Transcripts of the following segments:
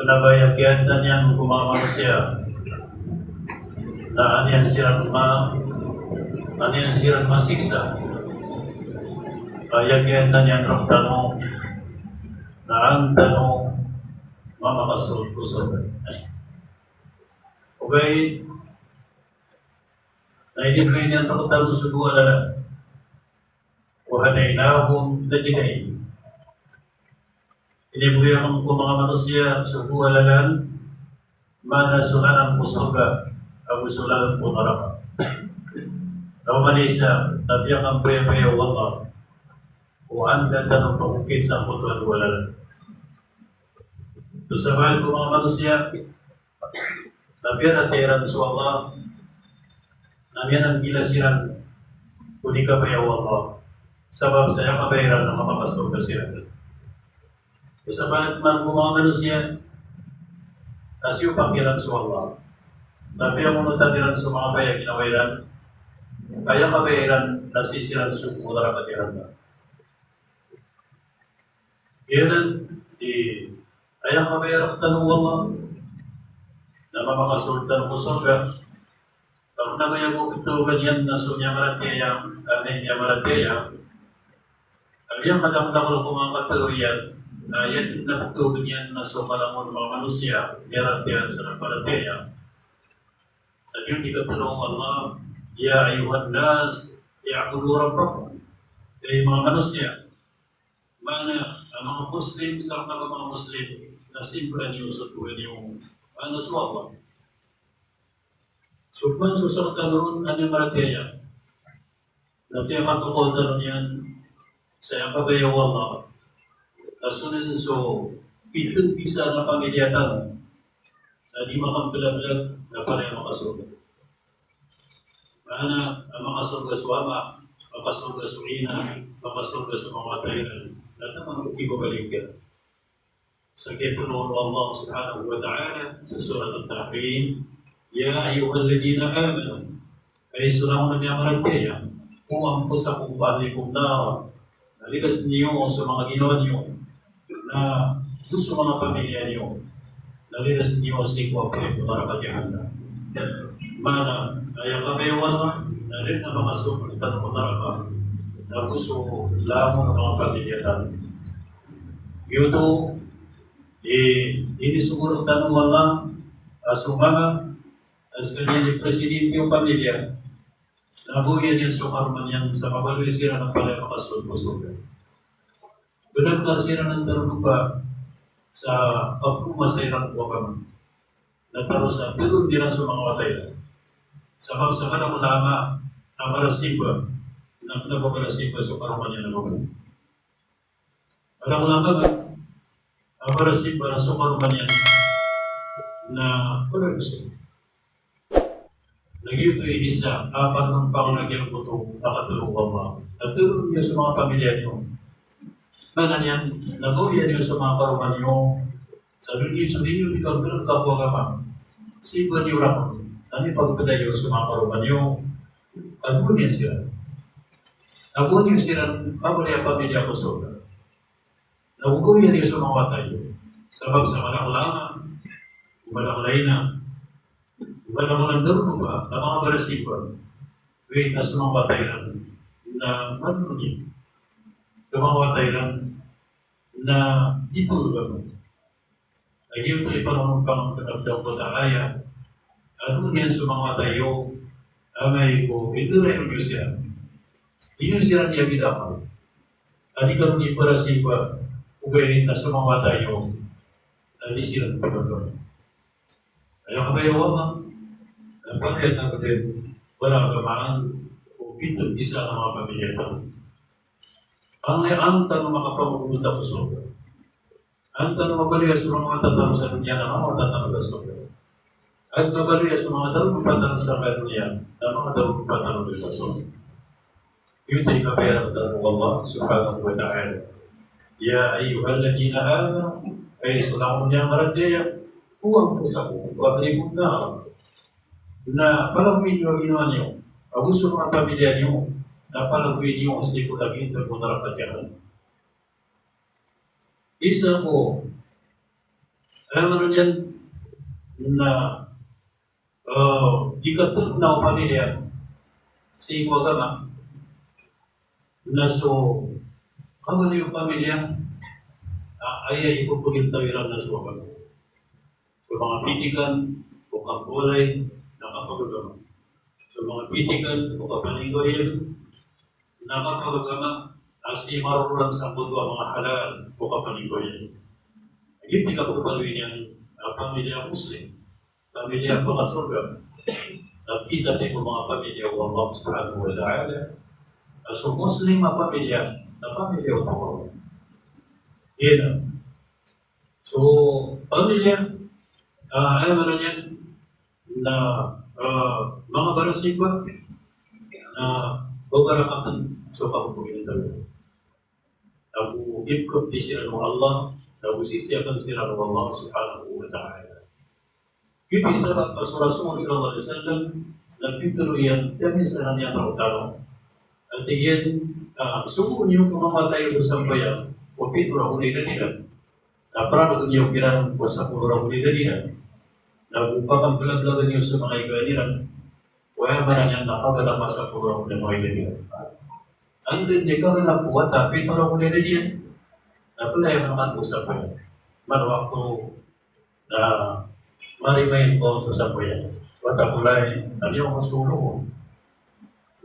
Pinabayagyan na niyan gumamang siya na aniyan siya masiksa. Bayagyan na niyan ang tanong na ang tanong mamakasul-kusol. Okay, na hindi ko niyan takot tanong subuhan na lang. Wahanaynahum najdain. Inibuyan ko mga manusia subuhan na lang mana sulanan po surga ang sulanan po neraka. Kalau manusia tapi yang ambil Allah anda dalam pengukit sa putuan wala. Tusabahan ko mga manusia tapi natiran su Allah namian ang gilasiran kuni ka bayaw Allah sabab saya kabayaran ng mapapasok ka siya. Tusabahan man ko mga manusia kasi yung pangiran su Allah tapi ang unutadiran sa mga bayang ginawairan kaya kabayaran nasisiran su kumulara katiran na. Yan ayang kabayaran tanong Allah na mamakasultan mo surga. Kalau namanya mo ito ganyan na sunya maratiyang niya maratiyang yang kadang-kadang ko mga kategorian na yan na ito ganyan na sumalangon mga manusia maratiyang sa maratiyang sa Diyong ikatulong Allah ya ayuhan nas ya'budu rabbakum ay mga manusia mana ang mga Muslim sa mga Muslim na simpulan yung sutuin yung suwapa. Supman susok tanong ano yung marataya. Dati ang katukol tanong yan sa yung kabayaw Allah. Nasunin so pitong bisa na pamilya tanong na di makampilabilag na pala yung makasugat. Mana ang makasurga suwama, makasurga suina, makasurga sa mga tayo. Lahat naman ibabalik ka. Sa kitunong Allah subhanahu wa ta'ala sa surat Al-Tahrim, Ya ayyuhalladhina amanu, ay surang nagyamarataya, kung ang pusakum pa'alikum na, naligas niyo sa mga ginawa niyo, na gusto mga pamilya niyo, naligas niyo sa ikaw para katihan na. Mana, ayang kabayawan na rin na mga sumuntan mo naraka, na gusto lamang ng mga pamilya natin. Yuto, ini siguro tanong Allah sumama as kanya ni Presidente yung pamilya nabuyan yan sukarman yan sa kabaloy sila ng palay makasulpusugan. Benagkar sila ng tarunupa sa pagpumasayran ko kami nagtaro sa pero hindi lang sa mga watay sabab sa kanang ulama na marasiba na nababarasiba sa karuman yan naman. Alam ulama ba ang marasiba na sa karuman yan na wala gusto. Nagyuto yung isa, apat ng panglagyan ko ito, nakatulong Allah. Natulong niyo sa mga pamilya niyo. Mana niyan, nagawin niyo sa mga karuman niyo. Sabi niyo, ikaw tulong kapwa kama. Siba niyo lang. Ano pagpadayo sa mga karuman niyo? Ano niyan sila? Nagawin niyo sila, pamilya ko soda. Nagawin niyo sa mga watay. Sabab sa malaklangan, malaklay na, walang nandaro ba, na mga barasipan, wait, as mga wataylan na manunin, yung mga wataylan na itulog mo. Ay yung ipanunong pang-pinagdaw ko takaya, ano yan sa mga watayo, amay ko, ito na yung siya. Yun siya niya bidapal. Ani ka rin barasipa, ugay na sa mga watayo, na di sila pinagdaw. Ayaw kabayawan lang. Pagkaya natin, wala kamaan o pitong isa ng mga pamilya ito. Ang tanong makapamupunta ko sobrang. Ang tanong mabaliya sa mga tatanong sa dunya na mga tatanong sa sobrang. At mabaliya sa mga tanong patanong sa dunya na mga tatanong sa sobrang. Yun ay kabayaran ng tanong Allah subhanahu wa ta'ala. Ya ayyuhalladhina amanu ay sulangon niya maradya huwag po sa kong wabalikum na palagwin niyo ginawa niyo. Ang gusto mga pamilya niyo na palagwin niyo kasi kung lagi ito kung narapatyahan. Isa po meron yan na ikatul na pamilya si agama na so kamu yung pamilya ay ipupagintawin na sa agama. So mga pitikan o kapulay na kapagagama. So mga pitikan o kapaninggoyin na kapagagama as imaruran sa mundo ang mga halal o kapaninggoyin. Hindi ka pagpaluin yung pamilya Muslim, pamilya pakasurga. Nakita din mo mga pamilya ng Allah subhanahu wa ta'ala. So Muslim na pamilya ng Allah. Yan. So pamilya, ay meron yan na mga barasiba na babarakatan sa pagpupugin talaga. Naku ikot di sila ng Allah, naku sisiyakan sila ng Allah subhanahu wa ta'ala. Yun isa at Rasul sallallahu alaihi wasallam nagtutuluyan kami sa kanya tao-tao. At iyan, suko niyo kumamatay sa bayan, o pitura huli na nila. Para niyo kirang sa pura huli na nila. Nagupakang bulag-lagan niyo sa mga iganiran, kaya ba na niyan nakagalang sa pura huli na mga iganiran. Ang hindi ka rin nakuha, tapi pitura huli na nila. Napalaya naman po sa bayan. Manwakto na marimayin ko sa bayan. Watapulay, ano yung kasulong ko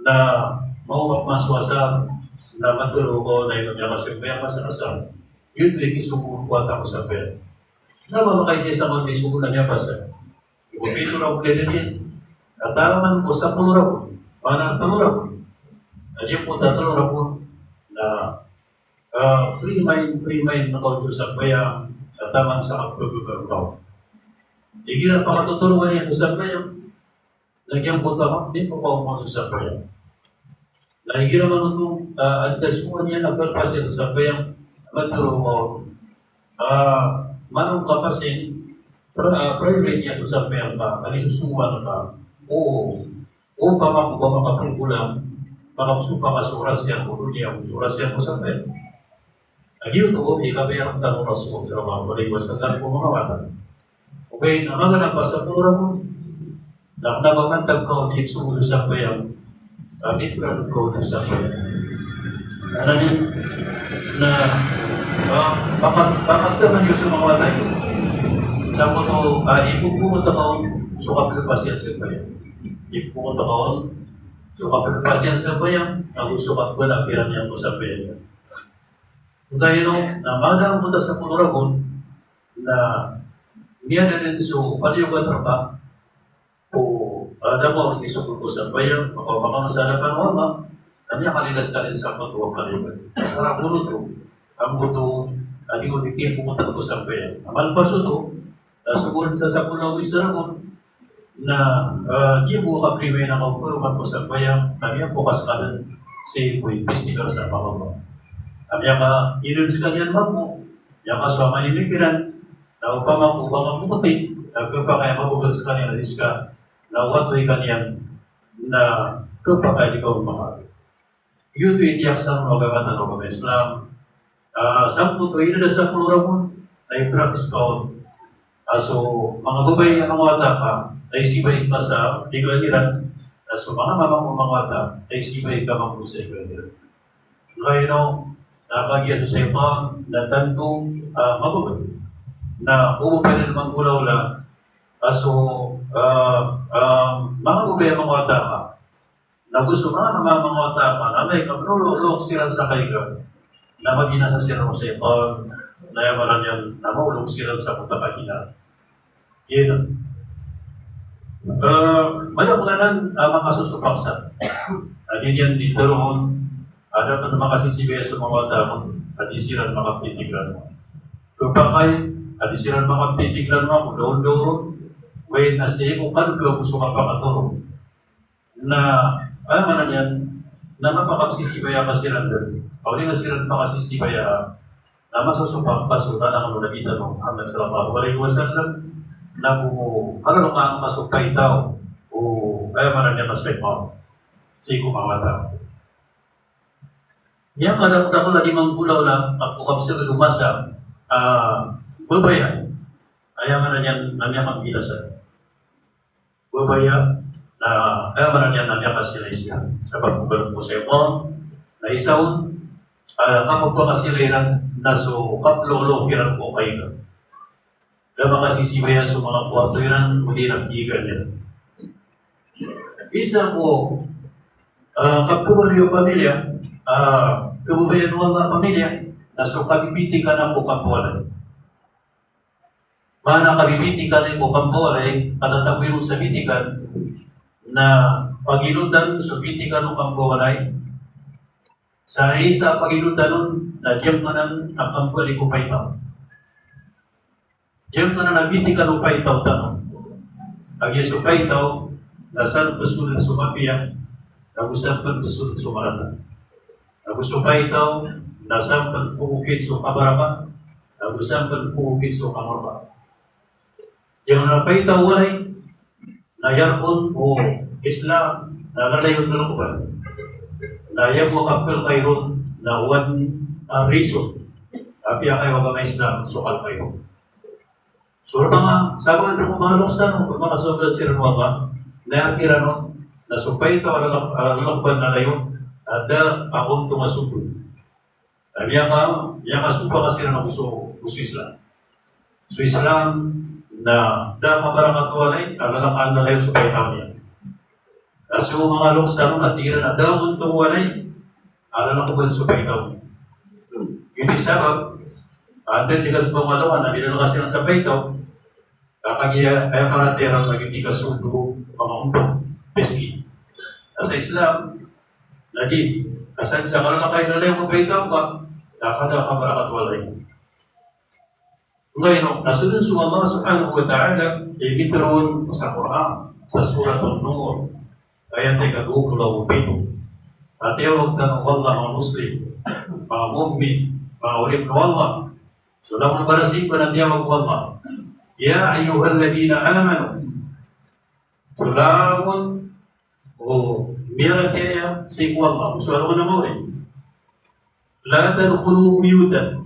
na mauwak maswasar na matulog ko na yung kasimbayang masakasal. Yun din isukukuhat ako sa bayan. Namamakay siya sa mga isukulan niya pa sa ipupito na ulit na din. At taraman ko sa pulura ko, panang talura ko. At yung po tatalura ko na free mind na kaunto sa bayan at tamang sa kapagpagpag ko. Hindi na pa matutulungan niya sa bayan. Lagyan po tama, hindi po pa umunod sa bayan. Lagi naman itong antas mo niya nagpapasya sa bayan. Matulong ko, manong kapasin, private niya sa bayan ka, kalisusuwan ka, o pamakuha makapangkulang, makapasupa ka suras yan, ulo niya, suras yan mo sa bayan. Lagi ito, ikabayang tanong Rasul sallallahu alaihi wasallam po mga bata. Okay, namaganang pa sa pura mo, nakabamantag ko, di sumulo sa bayan, di pura ko sa bayan. Ano din, na bakit naman yung sumawatay ko? Sa mo ito, ipupunta ko, sukapilpasyan sa bayan. Ipupunta ko, sukapilpasyan sa bayan, ang sukat ko na kiran niya ko sa bayan. Kaya na magang punta sa Puturagon na niya na rin so paliyugan trapa o damo ang isukul ko sa bayan, mapapakang sa harapan wama, kanya kalilas ka rin sa patuwang paliyugan. Sarang bulo to, ang buto, hindi ko dikin pumunta ko sa bayan. Amal paso to, sugun sa sapunaw isaragon na di mo kaprimay na kapulugan ko sa bayan, kanya bukas ka rin si Kuy Festival sa Pangamba. Kaya ka, iluns ka niyan mo, kaya ka sa mga imigran, na upang ang puti, kapag kaya mabugas ka niyan, alis ka, na watoy ka niyan, na kapag kaya ikaw makakit. Yun ito itiyak sa mga gagatan ng mga Islam. Sa puto, yun na sa pulura mo, na i-practice ka. So, mga gubay na mga wata ka, na isibay ka sa igaliran, so mga mamang mga wata, na isibay ka mga sa igaliran. Kaya nabagyan sa Satan na tanto mababay na umupay na naman ula-ula. So, mga ubay ang mga wata ka na gusto mga wata ka na may kaprulok sila sa kaiga na magina sa sila sa Satan na yamaran yan na maulog sila sa putakahina. Yan. Mayapulanan mga kasusupaksan. Adin yan dito roon. Ada pa naman kasi si Beso mga wata mo, adisiran mga pitigran mo. Kapakay, adisiran mga pitigran mo, doon-doon, way na siya kung ano ka gusto ka pakaturo. Na, man na yan, na mapakapsisibaya ka siran doon. Pag na siran pakasisibaya, na masusupak pa, so na lang nakita mo, Muhammad sallallahu alaihi wasallam, na kung ano ka masupay tao, o kaya man na yan na siya pa, siya kumawata. Yang kadang-kadang lagi menggulaw lang, pagkukap sa lumasa, babayan. ayaman na yan nanya magbilasan. Babaya na ayaman na yan nanya kasila isya. Sa pagpugalan po sa iyo, na isaon, kapag pa kasila naso kaplolo kiran po kayo. Kaya makasisibayan sa mga kwarto yun, hindi nagdigan yan. Isa po, kapag yung pamilya, kabubayan mo ang pamilya, naso kabibiti ka na po kapualan. Mana kabibiti ka na po kapualan, katatagwi mo sa bitikan, na pagiludan sa bitikan ng kapualan, sa isa pagiludan nun, nagyang ka ng kapualan ko pa ito. Yung na nabiti ka ng paitaw tanong. Ang yeso paitaw, nasaan pasunod sumapiya, nagusap pa pasunod sumarata. Nagusap paitaw, nasaan pa pumukit sa kabaraba, nagusap pa pumukit sa kamaraba. Yung napaitaw walay, nayarkon o Islam, nagalayon na lang ba? Nayang mo kapil kayo na one reason. Apiya kayo mga Islam, sukal kayo. So, mga sabi ko mga loksan, kung makasugad si Ranuaka, na akira nun, nasupay ito, alalakban na layon, ada akong tumasugod. Yan ka supa kasi na gusto Islam. So, Islam na mabarakat walay, alalakban na layon supay ito niya. Kasi yung mga loksan, natira na daw kung walay, alalakban supay ito niya. Yung isabab, then tigas pangalawa, nabila kasi ng sabay ito, kaya para terang naging ikasundo, mga untong, peski. Sa Islam, nadi, kasan sa karoon na kayo na lang mabay ka ba, nakada ka marakat walay. Ngayon, nasunod sa Allah subhanahu wa ta'ala, ibitiroon sa Quran, sa surat An-Nur, kaya tayo kagugulaw pito. At iwag na ng Allah mga Muslim, mga mu'min, mga ulit na Allah. So, naman barasig ba na tiyawag Allah? Ya ayyuhalladhina amanu. Sulamun o mira kaya si Allah. So, ano na mo rin? La tadkhulu buyutan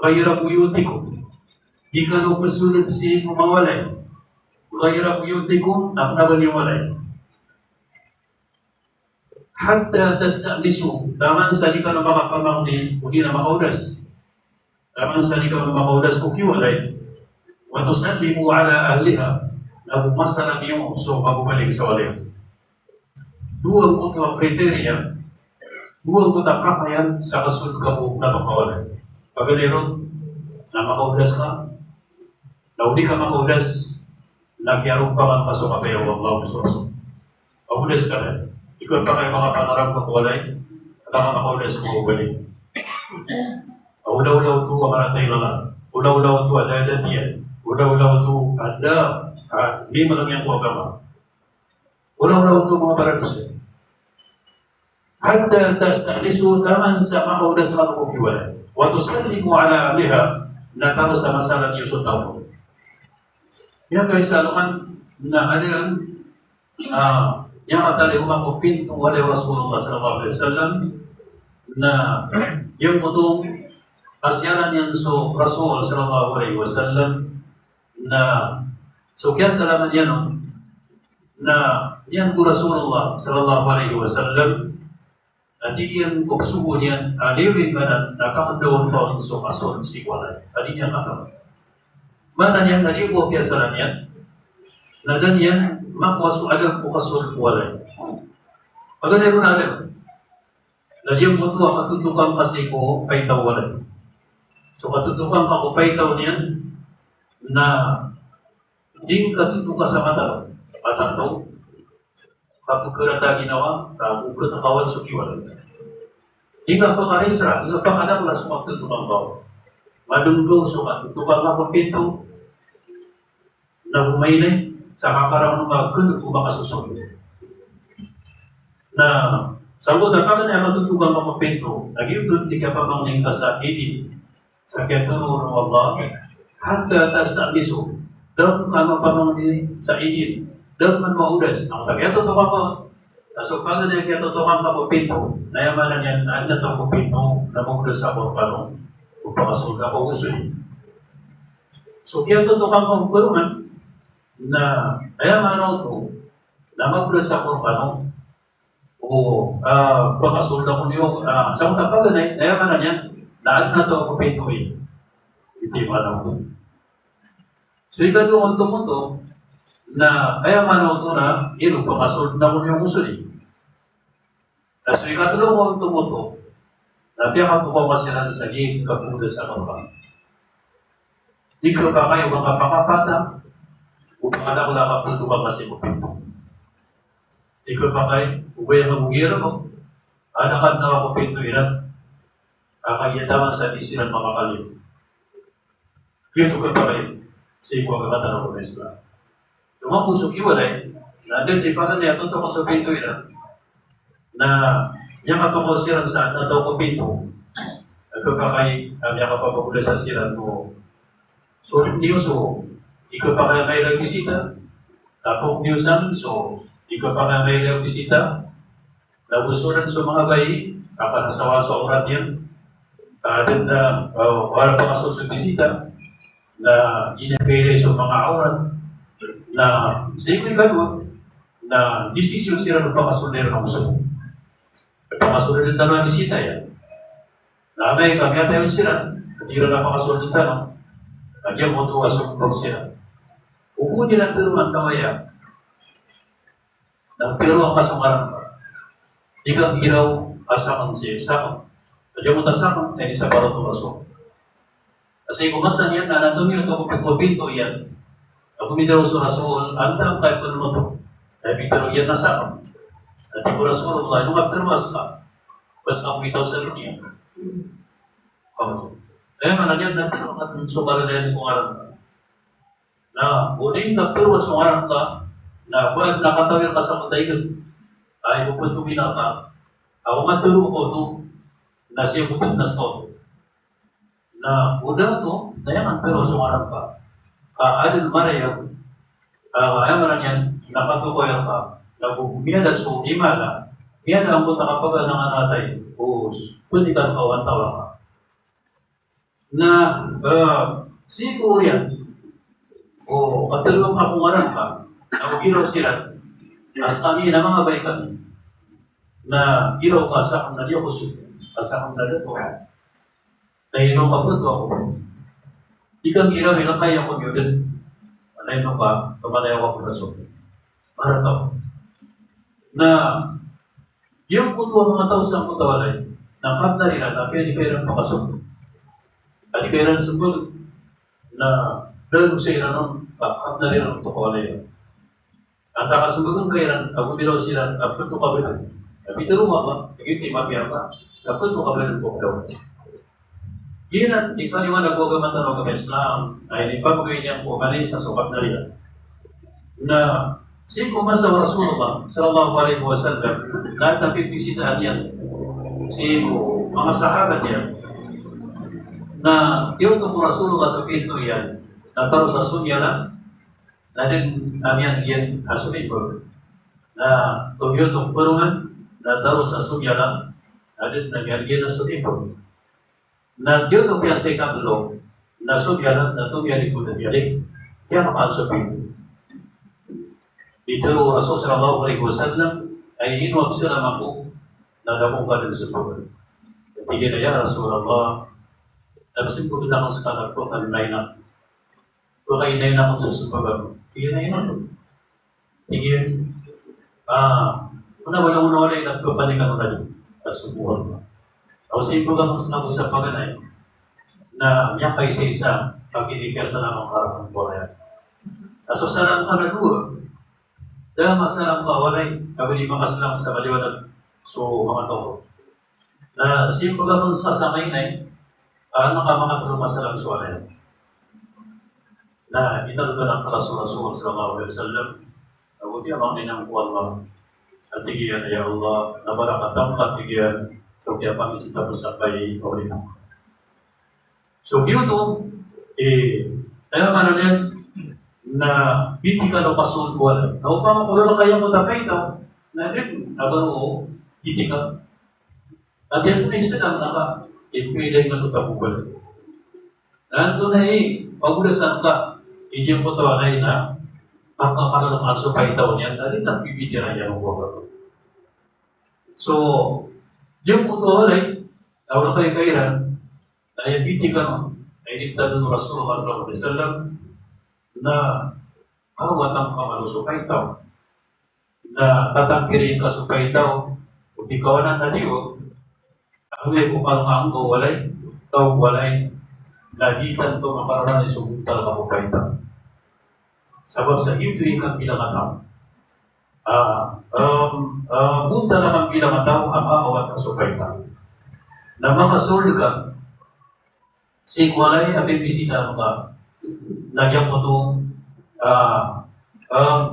ghayra buyutikum. Di ka nung pasunod si mawalay. Ghayra buyutikum, aknaban yung walay. Hatta tasta'nisu. Taman sa di ka na makapamangin, hindi na makaudas. Taman sa di ka na makaudas, kukiwalay. Watusallimu ala ahliha. Nabumasalan yung so pabumalik sa walay. Duwag ko ito kriteria. Duwag ko tapakayan sa kasunod ka po na makawalay. Pagaliron, na makaudas ka, na hindi ka makaudas, nagyarong pa kang pasok kapayaw Allah gusto. Paudas ka rin. Ikaw pa kayo mga panarap magwalay, at ang makaudas ko balik. Ulaw-ulaw ito ang maratay lala. Ulaw-ulaw ito ada diyan. Ulaw-ulaw ito ada, hindi mo lang yan po agama. Ulaw-ulaw ito mga paradusin. Hatta tasta'nisu taman sa makaudas ka po kiwalay. Watusallimu ala ahliha na taro sa masalan niyo sa tao. Yan kayo sa aluman na ano yan, yang atali umangupin kung wala yung Rasulullah sallallahu alaihi wasallam na yung putong asyaran yan so Rasul sallallahu alaihi wasallam na so kaya salaman yan na yan ko Rasulullah sallallahu alaihi wasallam Adi yang kuksubo niyan, aliwin ka na nakakadaon pa so kason si walay. Adi niya kakam. Mana niyan, naliwo kaya sa niyan, na dan yan, makwaso agad po kason walay. Pagkano na agad, na diyang mo ito, katutukan kasi ko kay taw walay. So katutukan ka ko kay taw niyan, na ding katutuka sa mata, patanto, kapag karata ginawa, kapag katakawan sa kiwalan. Hingga pa kanisra, hingga pa kanaklas magtutukang bao. Madunggo so magtutukang mapapito na bumaylay sa kakaramang magkunod kung makasusunod. Na sabi na pag na magtutukang mapapito, nag-iudod di ka pa mangling ka sa hili sa kiyaturo ng Allah, hatta tasabiso, daw ka mapamangling sa hili. Dapat man maudas. Ang kaya-totoo ko, so pag na kaya-totoo kang kapupito, nayamanan yan, na ito kapupito, na maudas sa korpano, kung pakasulga ko gusto yun. So kaya totoo kang kumpulan na kaya manaw to na magpulas ako ano o pagkasulda ko niyo sa kong tapaganay kaya mana niya lahat na to ako pituin iti manaw to. So ikaduon to mo to na kaya manaw to na ino pagkasulda na ko niyo usuli. So ikatulong to mo to na piyak ako masira sa gig kapulas sa kapag. Di ka ba kayo mga pakapata? Upang anak wala ka punto ka kasi mo pinto. Di ka ba kayo? Ubay ang mabugira mo. Anakan na ako pinto ilan. Kakayataman sa isinan makakalim. Dito ka ba kayo? Sa ikaw kakatanong ko na Islam. Yung mga pusok iwalay, natin ipanan niya totoo sa pinto ilan. Na niya katungkol siran saan na daw ko pinto. Ito ka kayo, niya kapapagula sa siran mo. So, niyo ikaw pa kaya may lang bisita. Tapos niyusan, so, ikaw pa kaya may lang bisita. Nagusturan sa mga bayi, kakanasawa sa orat yan. Kadang na, wala pa kasunod sa bisita, na inapere sa mga aurat, na sa iko'y bagot, na desisyon sila ng pakasunero ng gusto. Pakasunod ng tanong bisita yan. Nanay, kami at tayo sila. Katira na pakasunod ng tanong. Nagyang mo ito asumprog siya. Upo din ang tiruan kamaya. Nang tiruan kasungaran ka. Di kang iraw asakang siya. Sakang. Nagyang mo tasakang, ay isa para ito aso. Kasi kumasan yan, na natunyo ito kung pagpapinto yan. Ako midaraw sa rasul, andang kahit pa naman ito. Kaya midaraw yan nasakang. At ito rasul, nung magpirmas ka, basta kang bitaw sa lunya. Kamu kaya mananyan natin at sumaran na yan kung aram ka. Na uling nagpirwa sungaran ka, na kung nakatawir ka sa mataygan, ay pupuntumin na ka. Ako maturo ko ito, na siya pupun na sa na udah ito, na yan ang pirwa sungaran ka. Adil marayang, kaya mananyan, nakatukoyan ka, na miyada so imala, miyada ang punta kapag ng anatay, pwede ka kawantawa ka. Na siguro yan o katalawang kapungaran ka na giraw sila as kami na mga baykan na giraw ka sa kong naliyo ko sa kong naliyo na ino ka po ito ako ikang giraw ilang kaya ko yun din anay mo ba kamalayaw ako raso para ito na yung kuto ang mga tao sa kutawalay na kap na rin at apya di kayo ng pakasok. At kailan sembul na dalam saya nanon pakam dari orang tua oleh. Antara sembulun kailan aku bilang siran apa tu kabar. Tapi itu rumah lah, begitu lima apa. Apa tu kabar itu kau. Iyan di mana gua gamantan orang Islam. Ini pagawin yang ko kanay sa sobat dari. Na si kumasa Rasulullah sallallahu alaihi wasallam na napipisitaan yan si mga sahabat yan. Na yung itong Rasulullah sa pinto yan, na taro sa sunya lang, na din namin yan asunin ko. Na tumiyo itong purungan, na taro sa sunya lang, na din namin yan asunin ko. Na yun itong pinasayang loob, na sunya lang, na tumiyalik ko na biyalik. Kaya makaasupin. Dito Rasul sallallahu alaihi wasallam ay inuwag sila mako na damong ka din sa pagod. Tigil na ya Rasulullah, nagsim ko na akong skalag ko, kalinay na. Kung kainay na akong susumpagan, tigil na yun ito. Tigil, wala yung nagpapanikan ko na yun, kasubuhan mo. Ako simpo ka mong sinagot sa paganay, na niya kay isa, pag hindi ka sa namang harapan ko na yan. Kaso salam ka na doon, dahil masalam ka, walay, kabili makasalam sa maliwanag, so mga tao. Na simpo ka mong kasamay na yun, nakamakatulong masalam sa wala yan. Na inalugan ang Rasul sallallahu alaihi wasallam. Ako di amang ninang ko Allah. At tigiyan ya Allah, nabarakatam at tigiyan. So kaya pamisita po sa kay Paulina. So dito, tayo man yan na biti ka ng pasul ko wala. Ako pa makulala kayo mo tapay daw. Na rin, nabaro, biti ka. At yan na isa lang naka pwede masuk ka bubal. Nanto na pagudasan ka, hindi mo to alay na, pagkakalaman so kahit daw niya, dahil nagbibitira niya ng buhay. So, yung puto alay, tawag tayo kairan, dahil biti ka no, ay dikta ng Rasulullah sallallahu alaihi wasallam na awat ang kamaluso kahit daw, na tatangkirin ka so kahit daw, kung di kawanan na niyo, away ko parang ang walay, tawag walay, lagitan to makaraan ni sumuntal ka mo kahit daw. Sabab sa ito yung kang bilang ataw. Punta lang ang bilang ataw ang awat ka so kahit daw. Na makasul ka, si walay at bisita mo ka, nagyang mo itong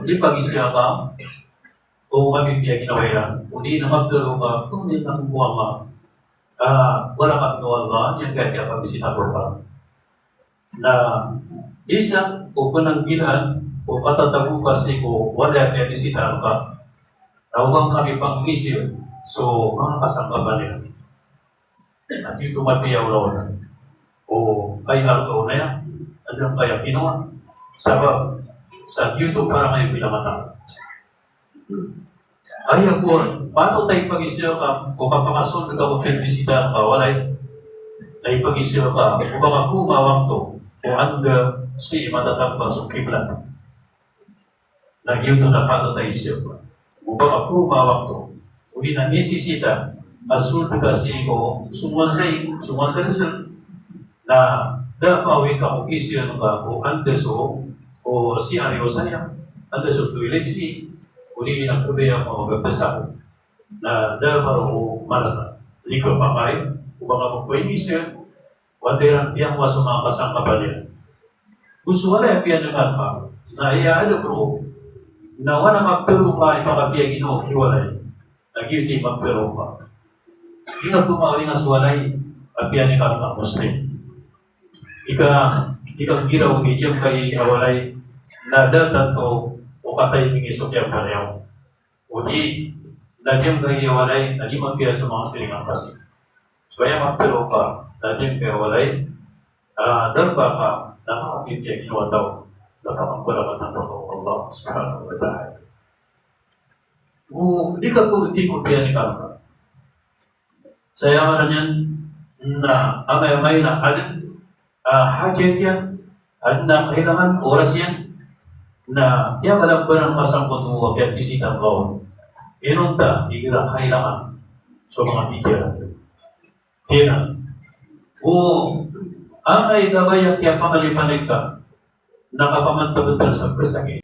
ipag-isya ka, o kami biya ginawayan, hindi na magdalo ka, kung hindi na kumuha ka, wala ka Allah, yan kaya pag-bisita ko ka. Na isa, o pananggilan, o katatago kasi ko, wala kaya bisita ka, tawag kami pang isip, so mga kasangka ba nila? At ito matiyaw lawan. O ay alto na yan, anong kaya kinuha? Sabab, sa YouTube para may pinamata. Ay ako, paano tayo pag-isyo ka, kung kapakasunod ka kung pinibisita ka, walay, tayo pag-isyo ka, kung baka kumawang to, kung anda si matatambang sukiblan. Nagyuto na paano tayo isyo ka. Kung baka kumawang to, kung na nisisita, asul kasi ko, sumansay, na dapawi ka kung isyo ka, kung anda so, o si Aryo saya, anda so tuwilig si, uli ng kubaya mo magpasal na dapat mo malata. Hindi ko pakay, kung mga magpwede siya, wanderang piyang waso mga kasangka pa niya. Gusto wala yung piyan ng alpa, na iaano bro, na wala magpero pa ipakapiyang ino, hiwalay, nag-iuti magpero pa. Hindi na pumawin nga suwalay, at piyan ni Kalma Muslim. Ikang giraw, medyo kay awalay, na datan to, o katay ng isok yung pareho. O di, nagyang kayo walay, nalimang kaya sa mga silingang kasi. So, kaya magpero ka, nagyang kayo walay, darba ka, nakakapit kaya ginawa daw, nakakapagpala ka ng Allah subhanahu wa ta'ala. Kung di ka po, di ko kaya ni Kalma. Saya man yan, na amay-amay na, hajit yan, na kailangan oras yan, na yan walang barang kasangkot mo at bisita ko. Inunta, higla kailangan sa mga bigyan. Yan. O, ang ay gabayang kaya pangalipanig ka, nakapamantabot sa presagin.